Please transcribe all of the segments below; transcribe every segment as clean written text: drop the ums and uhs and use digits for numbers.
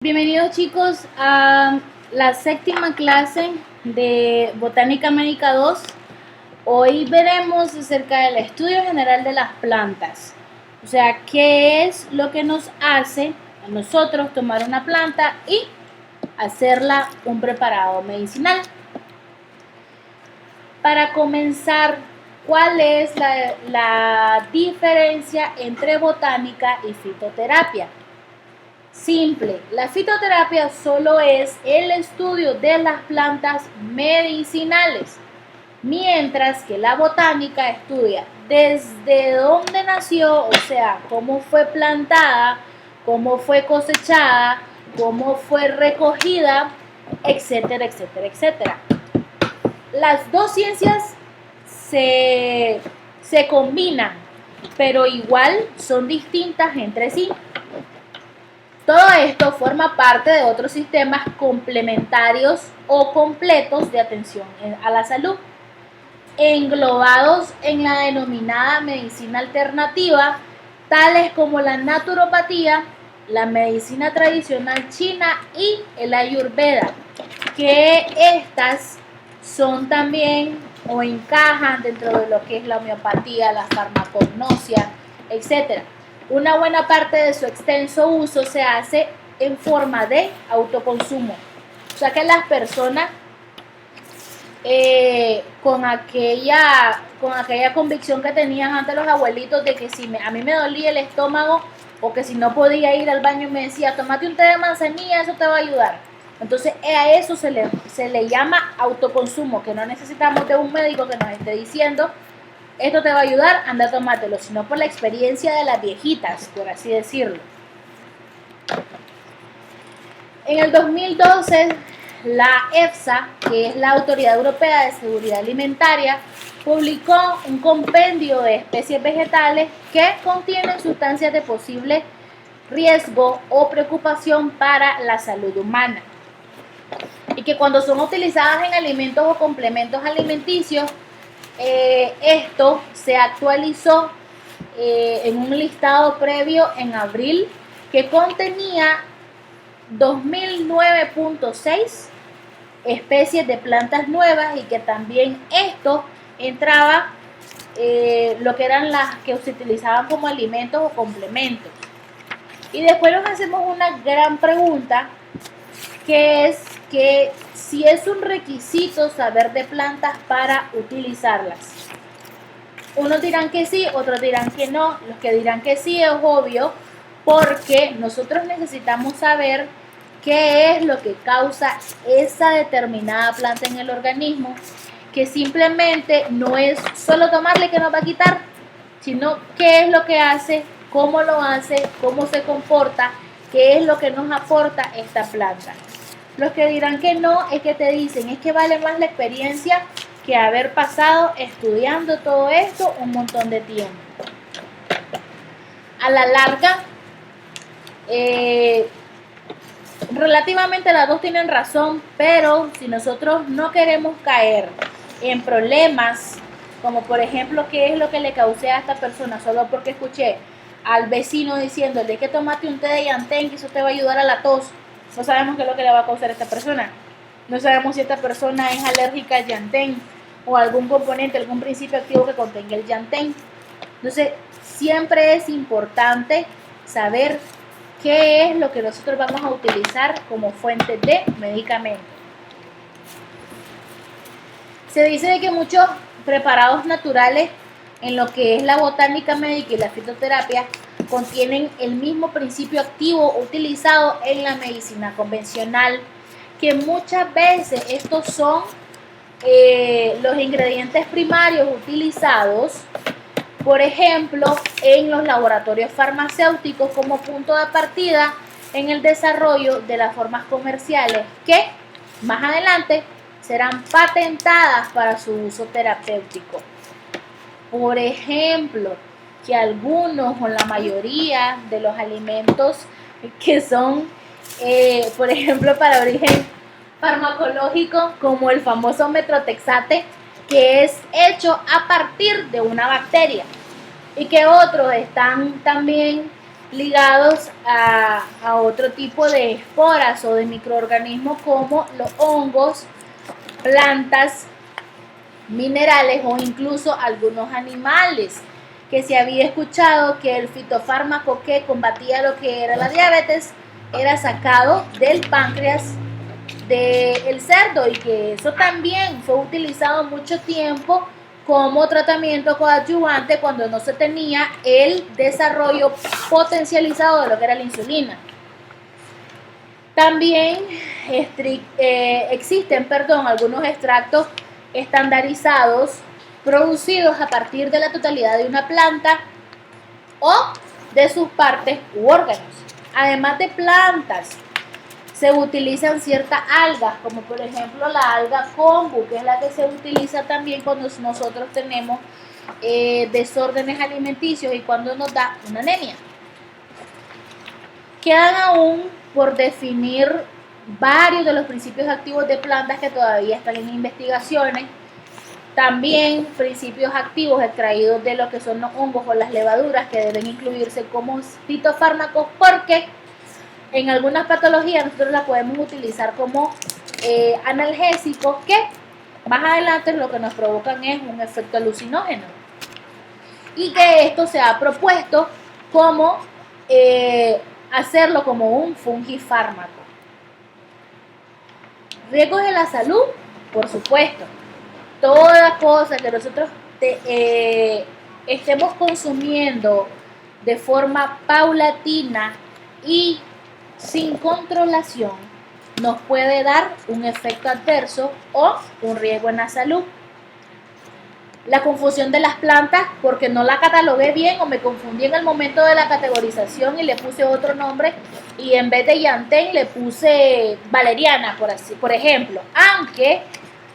Bienvenidos chicos a la séptima clase de Botánica Médica 2. Hoy veremos acerca del estudio general de las plantas. O sea, qué es lo que nos hace a nosotros tomar una planta y hacerla un preparado medicinal. Para comenzar, ¿cuál es la diferencia entre botánica y fitoterapia? Simple, la fitoterapia solo es el estudio de las plantas medicinales, mientras que la botánica estudia desde dónde nació, o sea, cómo fue plantada, cómo fue cosechada, cómo fue recogida, etcétera, etcétera, etcétera. Las dos ciencias se combinan, pero igual son distintas entre sí. Todo esto forma parte de otros sistemas complementarios o completos de atención a la salud, englobados en la denominada medicina alternativa, tales como la naturopatía, la medicina tradicional china y el ayurveda, que estas son también o encajan dentro de lo que es la homeopatía, la farmacognosia, etc. Una buena parte de su extenso uso se hace en forma de autoconsumo. O sea que las personas con aquella convicción que tenían antes los abuelitos de que si a mí me dolía el estómago o que si no podía ir al baño me decía, tómate un té de manzanilla, eso te va a ayudar. Entonces a eso se le llama autoconsumo, que no necesitamos de un médico que nos esté diciendo esto te va a ayudar, anda a tomártelo, sino por la experiencia de las viejitas, por así decirlo. En el 2012, la EFSA, que es la Autoridad Europea de Seguridad Alimentaria, publicó un compendio de especies vegetales que contienen sustancias de posible riesgo o preocupación para la salud humana, y que cuando son utilizadas en alimentos o complementos alimenticios, esto se actualizó en un listado previo en abril que contenía 2009.6 especies de plantas nuevas, y que también esto entraba lo que eran las que se utilizaban como alimentos o complementos. Y después nos hacemos una gran pregunta, que es que si es un requisito saber de plantas para utilizarlas. Unos dirán que sí, otros dirán que no. Los que dirán que sí es obvio, porque nosotros necesitamos saber qué es lo que causa esa determinada planta en el organismo, que simplemente no es solo tomarle que nos va a quitar, sino qué es lo que hace, cómo se comporta, qué es lo que nos aporta esta planta. Los que dirán que no es que te dicen, es que vale más la experiencia que haber pasado estudiando todo esto un montón de tiempo. A la larga, relativamente las dos tienen razón, pero si nosotros no queremos caer en problemas, como por ejemplo, qué es lo que le causé a esta persona solo porque escuché al vecino diciéndole que tomate un té de llantén, que eso te va a ayudar a la tos. No sabemos qué es lo que le va a causar a esta persona. No sabemos si esta persona es alérgica al llantén o algún componente, algún principio activo que contenga el llantén. Entonces, siempre es importante saber qué es lo que nosotros vamos a utilizar como fuente de medicamento. Se dice que muchos preparados naturales en lo que es la botánica médica y la fitoterapia contienen el mismo principio activo utilizado en la medicina convencional, que muchas veces estos son los ingredientes primarios utilizados, por ejemplo, en los laboratorios farmacéuticos como punto de partida en el desarrollo de las formas comerciales que más adelante serán patentadas para su uso terapéutico. Por ejemplo, que algunos o la mayoría de los alimentos que son, por ejemplo, para origen farmacológico, como el famoso metrotexate, que es hecho a partir de una bacteria, y que otros están también ligados a otro tipo de esporas o de microorganismos como los hongos, plantas, minerales o incluso algunos animales, que se había escuchado que el fitofármaco que combatía lo que era la diabetes era sacado del páncreas del cerdo, y que eso también fue utilizado mucho tiempo como tratamiento coadyuvante cuando no se tenía el desarrollo potencializado de lo que era la insulina. También existen algunos extractos estandarizados producidos a partir de la totalidad de una planta o de sus partes u órganos. Además de plantas, se utilizan ciertas algas, como por ejemplo la alga kombu, que es la que se utiliza también cuando nosotros tenemos desórdenes alimenticios y cuando nos da una anemia. Quedan aún por definir varios de los principios activos de plantas que todavía están en investigaciones. También principios activos extraídos de lo que son los hongos o las levaduras, que deben incluirse como fitofármacos, porque en algunas patologías nosotros la podemos utilizar como analgésicos, que más adelante lo que nos provocan es un efecto alucinógeno. Y que esto se ha propuesto como hacerlo como un fungifármaco. Riesgos de la salud, por supuesto. Toda cosa que nosotros estemos consumiendo de forma paulatina y sin controlación nos puede dar un efecto adverso o un riesgo en la salud. La confusión de las plantas, porque no la catalogué bien o me confundí en el momento de la categorización y le puse otro nombre, y en vez de llantén le puse valeriana, por ejemplo. Aunque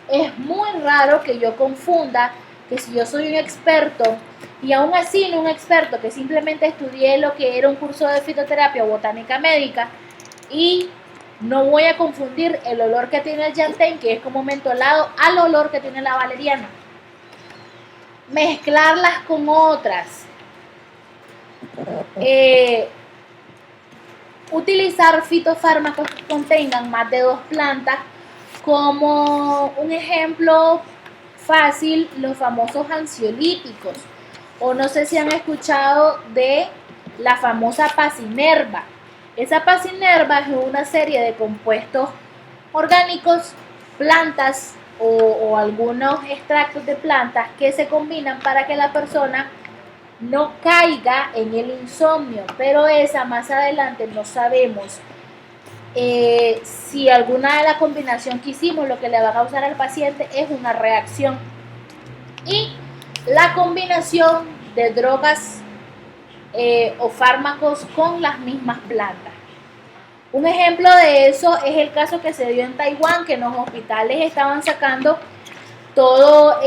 es muy raro que yo confunda que si yo soy un experto, y aún así no un experto que simplemente estudié lo que era un curso de fitoterapia o botánica médica, y no voy a confundir el olor que tiene el llantén, que es como mentolado, al olor que tiene la valeriana. Mezclarlas con otras. Utilizar fitofármacos que contengan más de 2 plantas, como un ejemplo fácil, los famosos ansiolíticos, o no sé si han escuchado de la famosa pasinerva. Esa pasinerva es una serie de compuestos orgánicos, plantas o algunos extractos de plantas que se combinan para que la persona no caiga en el insomnio, pero esa más adelante no sabemos si alguna de la combinación que hicimos lo que le va a causar al paciente es una reacción. Y la combinación de drogas o fármacos con las mismas plantas. Un ejemplo de eso es el caso que se dio en Taiwán, que en los hospitales estaban sacando todo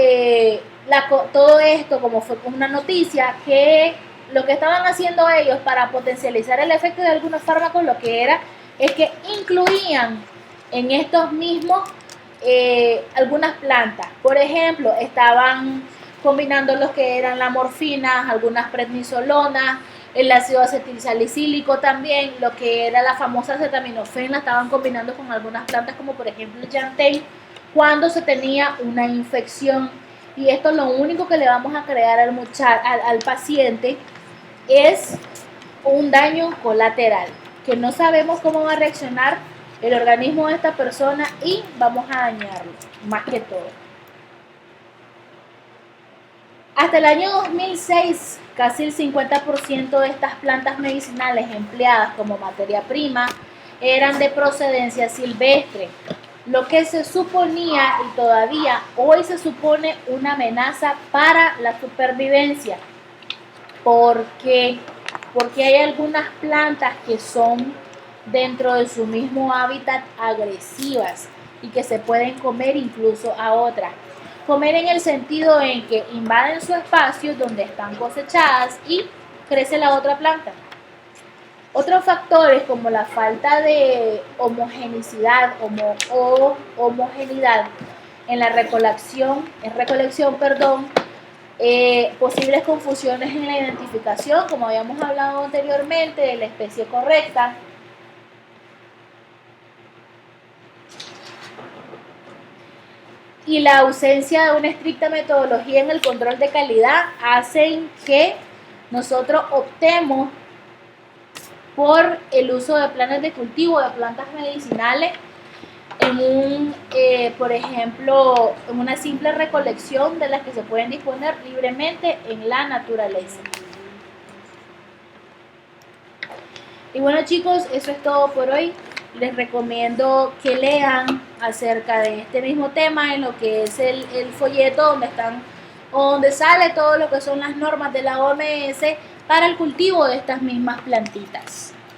esto, como fue una noticia, que lo que estaban haciendo ellos para potencializar el efecto de algunos fármacos, lo que era es que incluían en estos mismos algunas plantas. Por ejemplo, estaban combinando los que eran la morfina, algunas prednisolonas, el ácido acetilsalicílico también, lo que era la famosa acetaminofén, la estaban combinando con algunas plantas como por ejemplo el llantén, cuando se tenía una infección. Y esto lo único que le vamos a crear al paciente es un daño colateral, que no sabemos cómo va a reaccionar el organismo de esta persona y vamos a dañarlo, más que todo. Hasta el año 2006, casi el 50% de estas plantas medicinales empleadas como materia prima eran de procedencia silvestre, lo que se suponía y todavía hoy se supone una amenaza para la supervivencia. ¿Por qué? Porque hay algunas plantas que son dentro de su mismo hábitat agresivas y que se pueden comer incluso a otras. Comer en el sentido en que invaden su espacio donde están cosechadas y crece la otra planta. Otros factores como la falta de homogeneidad en la recolección, Posibles confusiones en la identificación, como habíamos hablado anteriormente, de la especie correcta. Y la ausencia de una estricta metodología en el control de calidad hacen que nosotros optemos por el uso de planes de cultivo de plantas medicinales por ejemplo, en una simple recolección de las que se pueden disponer libremente en la naturaleza. Y bueno, chicos, eso es todo por hoy. Les recomiendo que lean acerca de este mismo tema en lo que es el folleto donde sale todo lo que son las normas de la OMS para el cultivo de estas mismas plantitas.